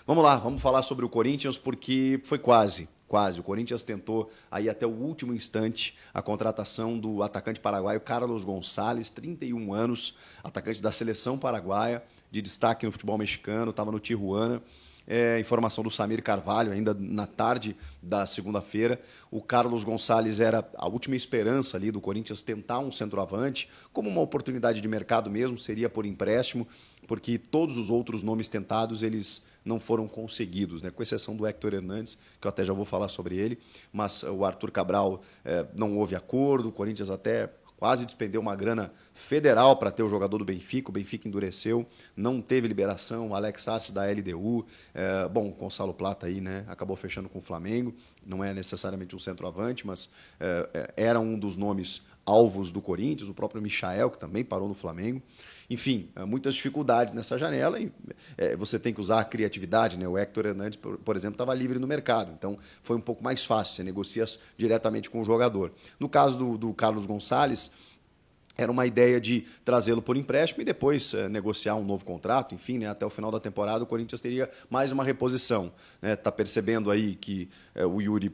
Vamos lá, vamos falar sobre o Corinthians porque foi quase. Quase. O Corinthians tentou aí até o último instante a contratação do atacante paraguaio Carlos Gonçalves, 31 anos, atacante da seleção paraguaia, de destaque no futebol mexicano, estava no Tijuana. Informação do Samir Carvalho, ainda na tarde da segunda-feira. O Carlos Gonçalves era a última esperança ali do Corinthians tentar um centroavante, como uma oportunidade de mercado mesmo, seria por empréstimo, porque todos os outros nomes tentados, eles não foram conseguidos, né? Com exceção do Héctor Hernandes, que eu até já vou falar sobre ele, mas o Arthur Cabral não houve acordo, o Corinthians até quase despendeu uma grana federal para ter o jogador do Benfica, o Benfica endureceu, não teve liberação, o Alex Arce da LDU, bom, o Gonçalo Plata aí, né, acabou fechando com o Flamengo, não é necessariamente um centroavante, mas era um dos nomes alvos do Corinthians, o próprio Michael, que também parou no Flamengo. Enfim, muitas dificuldades nessa janela e você tem que usar a criatividade, né? O Héctor Hernandes, por exemplo, estava livre no mercado, então foi um pouco mais fácil, você negocia diretamente com o jogador. No caso do Carlos Gonçalves, era uma ideia de trazê-lo por empréstimo e depois negociar um novo contrato, enfim, né, até o final da temporada o Corinthians teria mais uma reposição. Está percebendo aí que o Yuri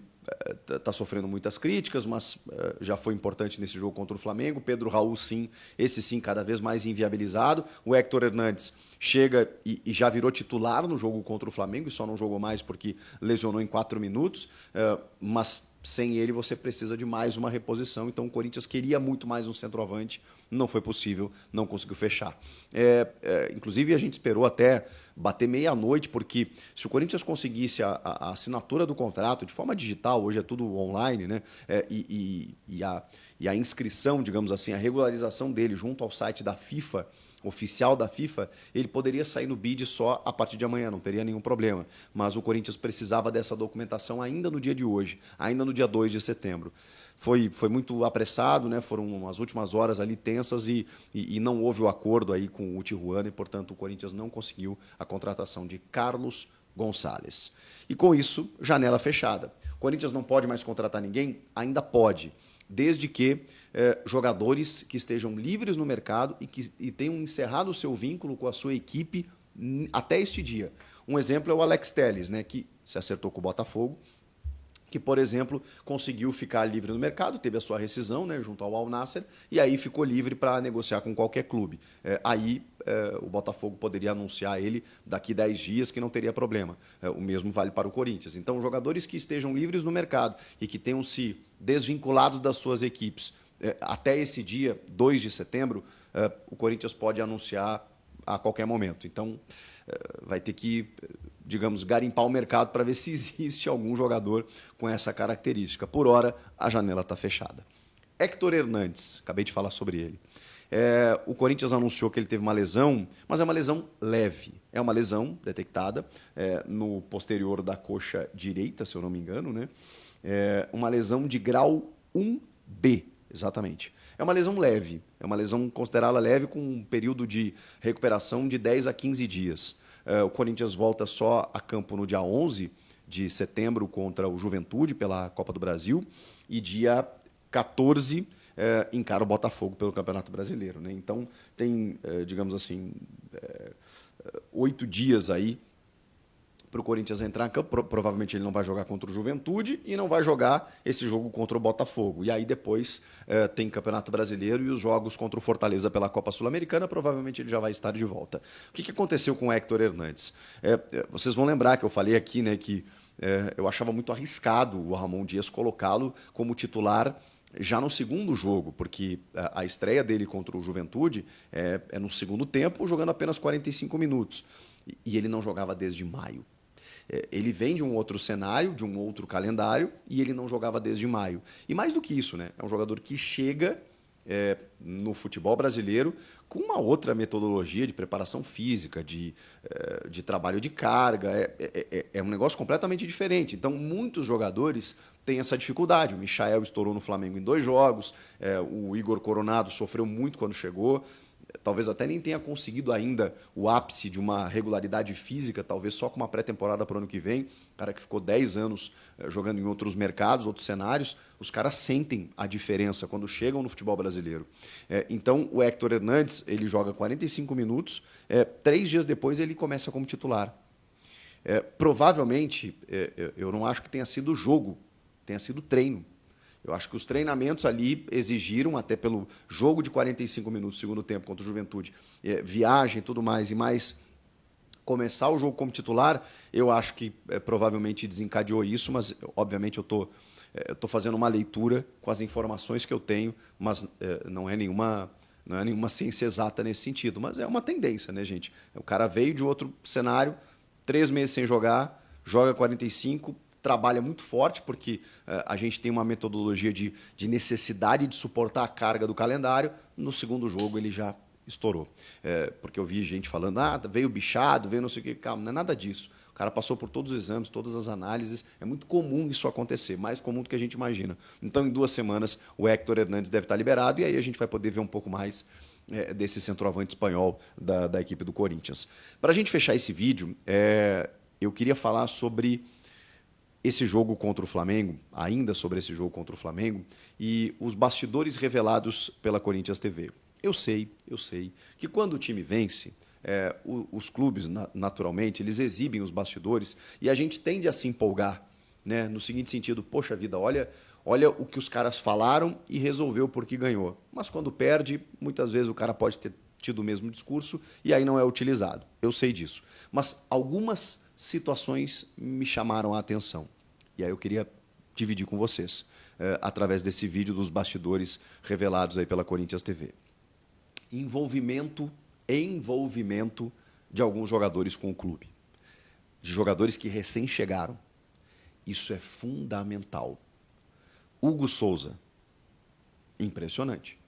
está sofrendo muitas críticas, mas já foi importante nesse jogo contra o Flamengo. Pedro Raul, sim, esse sim, cada vez mais inviabilizado. O Héctor Hernandes chega e já virou titular no jogo contra o Flamengo, e só não jogou mais porque lesionou em 4 minutos, mas sem ele você precisa de mais uma reposição, então o Corinthians queria muito mais um centroavante, não foi possível, não conseguiu fechar. Inclusive a gente esperou até bater meia-noite, porque se o Corinthians conseguisse a assinatura do contrato de forma digital, hoje é tudo online, né? E a inscrição, digamos assim, a regularização dele junto ao site da FIFA, oficial da FIFA, ele poderia sair no bid só a partir de amanhã, não teria nenhum problema. Mas o Corinthians precisava dessa documentação ainda no dia de hoje, ainda no dia 2 de setembro. Foi muito apressado, né? Foram as últimas horas ali tensas e não houve o acordo aí com o Tijuana e, portanto, o Corinthians não conseguiu a contratação de Carlos Gonçalves. E com isso, janela fechada. O Corinthians não pode mais contratar ninguém? Ainda pode, desde que jogadores que estejam livres no mercado e tenham encerrado o seu vínculo com a sua equipe até este dia. Um exemplo é o Alex Telles, né, que se acertou com o Botafogo, que, por exemplo, conseguiu ficar livre no mercado, teve a sua rescisão, né, junto ao Al Nassr, e aí ficou livre para negociar com qualquer clube. O Botafogo poderia anunciar ele daqui 10 dias que não teria problema. O mesmo vale para o Corinthians. Então, jogadores que estejam livres no mercado e que tenham se desvinculados das suas equipes até esse dia, 2 de setembro, o Corinthians pode anunciar a qualquer momento. Então, vai ter que, digamos, garimpar o mercado para ver se existe algum jogador com essa característica. Por hora, a janela está fechada. Héctor Hernandes, acabei de falar sobre ele. O Corinthians anunciou que ele teve uma lesão, mas é uma lesão leve. É uma lesão detectada no posterior da coxa direita, se eu não me engano, né? Uma lesão de grau 1B, exatamente. É uma lesão leve, é uma lesão considerada leve com um período de recuperação de 10 a 15 dias. O Corinthians volta só a campo no dia 11 de setembro contra o Juventude pela Copa do Brasil e dia 14 encara o Botafogo pelo Campeonato Brasileiro, né? Então tem, digamos assim, 8 dias aí para o Corinthians entrar em campo. Provavelmente ele não vai jogar contra o Juventude e não vai jogar esse jogo contra o Botafogo. E aí depois tem Campeonato Brasileiro e os jogos contra o Fortaleza pela Copa Sul-Americana. Provavelmente ele já vai estar de volta. O que aconteceu com o Héctor Hernandes? Vocês vão lembrar que eu falei aqui, né, que eu achava muito arriscado o Ramon Dias colocá-lo como titular já no segundo jogo, porque a estreia dele contra o Juventude é no segundo tempo, jogando apenas 45 minutos. E ele não jogava desde maio. Ele vem de um outro cenário, de um outro calendário, e ele não jogava desde maio. E mais do que isso, né? É um jogador que chega no futebol brasileiro com uma outra metodologia de preparação física, de trabalho de carga. É um negócio completamente diferente. Então, muitos jogadores têm essa dificuldade. O Michael estourou no Flamengo em 2 jogos, o Igor Coronado sofreu muito quando chegou. Talvez até nem tenha conseguido ainda o ápice de uma regularidade física, talvez só com uma pré-temporada para o ano que vem. Cara que ficou 10 anos jogando em outros mercados, outros cenários, os caras sentem a diferença quando chegam no futebol brasileiro. Então, o Héctor Hernandes, ele joga 45 minutos, 3 dias depois ele começa como titular. Provavelmente, eu não acho que tenha sido jogo, tenha sido treino. Eu acho que os treinamentos ali exigiram, até pelo jogo de 45 minutos, segundo tempo, contra o Juventude, viagem e tudo mais, e mais começar o jogo como titular, eu acho que provavelmente desencadeou isso, mas obviamente eu tô fazendo uma leitura com as informações que eu tenho, mas não é nenhuma ciência exata nesse sentido, mas é uma tendência, né, gente? O cara veio de outro cenário, 3 meses sem jogar, joga 45, trabalha muito forte, porque a gente tem uma metodologia de necessidade de suportar a carga do calendário. No segundo jogo ele já estourou. Porque eu vi gente falando, veio bichado, veio não sei o que. Calma, não é nada disso. O cara passou por todos os exames, todas as análises. É muito comum isso acontecer, mais comum do que a gente imagina. Então, em 2 semanas, o Héctor Hernandes deve estar liberado e aí a gente vai poder ver um pouco mais desse centroavante espanhol da equipe do Corinthians. Para a gente fechar esse vídeo, eu queria falar sobre esse jogo contra o Flamengo, ainda sobre esse jogo contra o Flamengo, e os bastidores revelados pela Corinthians TV. Eu sei que quando o time vence, os clubes, naturalmente, eles exibem os bastidores e a gente tende a se empolgar, né? No seguinte sentido, poxa vida, olha o que os caras falaram e resolveu porque ganhou. Mas quando perde, muitas vezes o cara pode ter tido o mesmo discurso e aí não é utilizado. Eu sei disso. Mas algumas situações me chamaram a atenção. E aí eu queria dividir com vocês, através desse vídeo dos bastidores revelados aí pela Corinthians TV. Envolvimento de alguns jogadores com o clube. De jogadores que recém chegaram. Isso é fundamental. Hugo Souza, impressionante.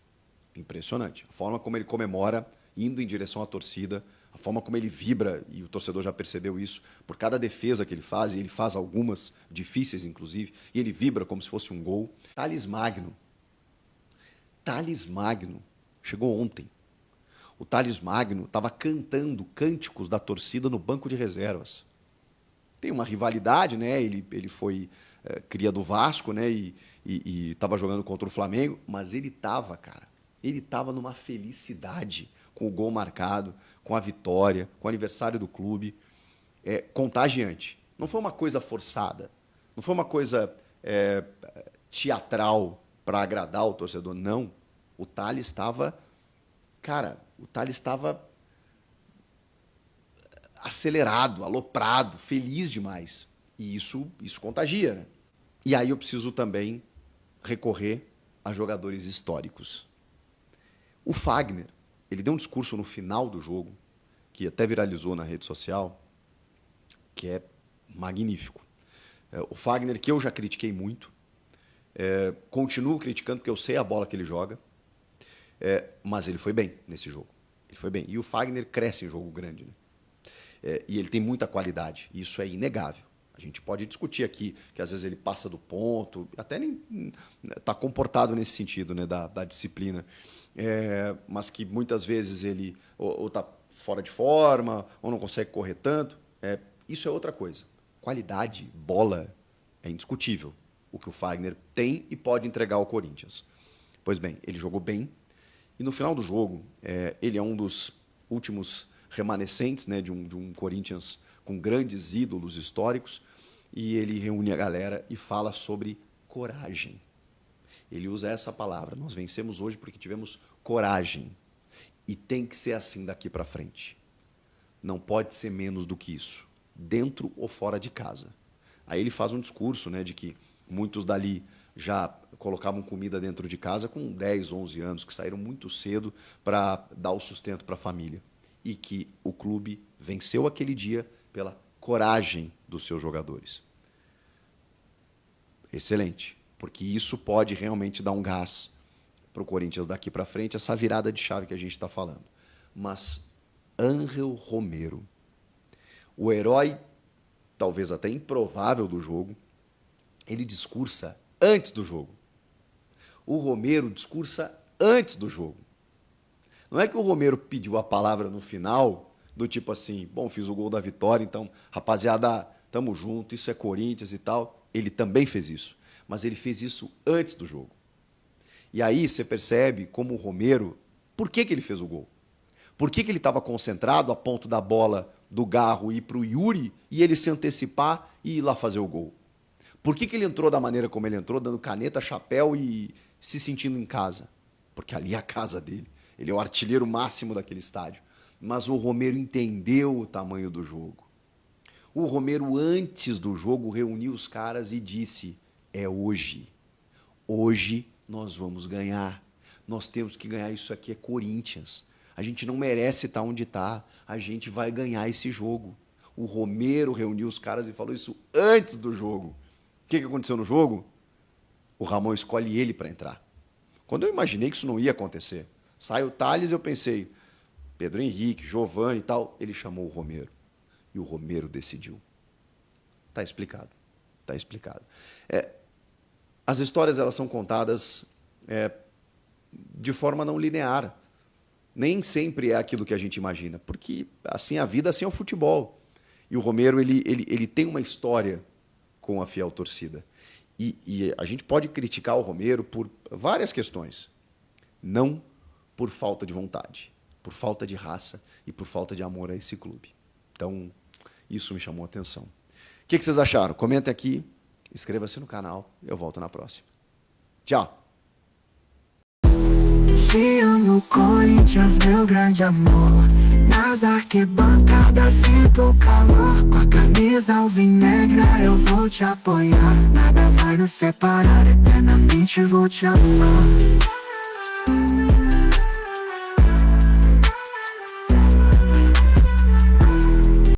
Impressionante. A forma como ele comemora, indo em direção à torcida, a forma como ele vibra, e o torcedor já percebeu isso, por cada defesa que ele faz, e ele faz algumas difíceis, inclusive, e ele vibra como se fosse um gol. Thales Magno chegou ontem. O Thales Magno estava cantando cânticos da torcida no banco de reservas. Tem uma rivalidade, né? Ele foi cria do Vasco, né? E estava jogando contra o Flamengo, mas ele estava, cara, ele estava numa felicidade com o gol marcado, com a vitória, com o aniversário do clube, contagiante. Não foi uma coisa forçada, não foi uma coisa teatral para agradar o torcedor, não. O Thales estava, acelerado, aloprado, feliz demais. E isso contagia, né? E aí eu preciso também recorrer a jogadores históricos. O Fagner, ele deu um discurso no final do jogo, que até viralizou na rede social, que é magnífico. O Fagner, que eu já critiquei muito, continuo criticando porque eu sei a bola que ele joga, mas ele foi bem nesse jogo. Ele foi bem. E o Fagner cresce em jogo grande, né? E ele tem muita qualidade, isso é inegável. A gente pode discutir aqui que às vezes ele passa do ponto, até nem está comportado nesse sentido, né, da disciplina, mas que muitas vezes ele ou está fora de forma, ou não consegue correr tanto. Isso é outra coisa. Qualidade, bola, é indiscutível o que o Fagner tem e pode entregar ao Corinthians. Pois bem, ele jogou bem e no final do jogo ele é um dos últimos remanescentes, né, de um Corinthians com grandes ídolos históricos, e ele reúne a galera e fala sobre coragem. Ele usa essa palavra. Nós vencemos hoje porque tivemos coragem. E tem que ser assim daqui para frente. Não pode ser menos do que isso, dentro ou fora de casa. Aí ele faz um discurso, né, de que muitos dali já colocavam comida dentro de casa com 10, 11 anos, que saíram muito cedo para dar o sustento para a família. E que o clube venceu aquele dia pela coragem dos seus jogadores. Excelente, porque isso pode realmente dar um gás para o Corinthians daqui para frente, essa virada de chave que a gente está falando. Mas Ángel Romero, o herói, talvez até improvável do jogo, ele discursa antes do jogo. O Romero discursa antes do jogo. Não é que o Romero pediu a palavra no final, do tipo assim, bom, fiz o gol da vitória, então, rapaziada, tamo junto, isso é Corinthians e tal. Ele também fez isso, mas ele fez isso antes do jogo. E aí você percebe como o Romero, por que ele fez o gol? Por que ele estava concentrado a ponto da bola do Garro ir para o Yuri e ele se antecipar e ir lá fazer o gol? Por que ele entrou da maneira como ele entrou, dando caneta, chapéu e se sentindo em casa? Porque ali é a casa dele. Ele é o artilheiro máximo daquele estádio. Mas o Romero entendeu o tamanho do jogo. O Romero, antes do jogo, reuniu os caras e disse: é hoje. Hoje nós vamos ganhar. Nós temos que ganhar. Isso aqui é Corinthians. A gente não merece estar onde está. A gente vai ganhar esse jogo. O Romero reuniu os caras e falou isso antes do jogo. O que aconteceu no jogo? O Ramon escolhe ele para entrar. Quando eu imaginei que isso não ia acontecer, sai o Tales, eu pensei, Pedro Henrique, Giovani e tal, ele chamou o Romero. E o Romero decidiu. Está explicado. Está explicado. As histórias elas são contadas de forma não linear. Nem sempre é aquilo que a gente imagina, porque assim a vida, assim é o futebol. E o Romero ele tem uma história com a fiel torcida. E a gente pode criticar o Romero por várias questões. Não por falta de vontade, por falta de raça e por falta de amor a esse clube. Então, isso me chamou a atenção. O que vocês acharam? Comentem aqui, inscreva-se no canal. Eu volto na próxima. Tchau! Te amo, Corinthians, meu grande amor. Nas arquibancadas sinto o calor. Com a camisa alvinegra eu vou te apoiar. Nada vai nos separar, eternamente vou te amar.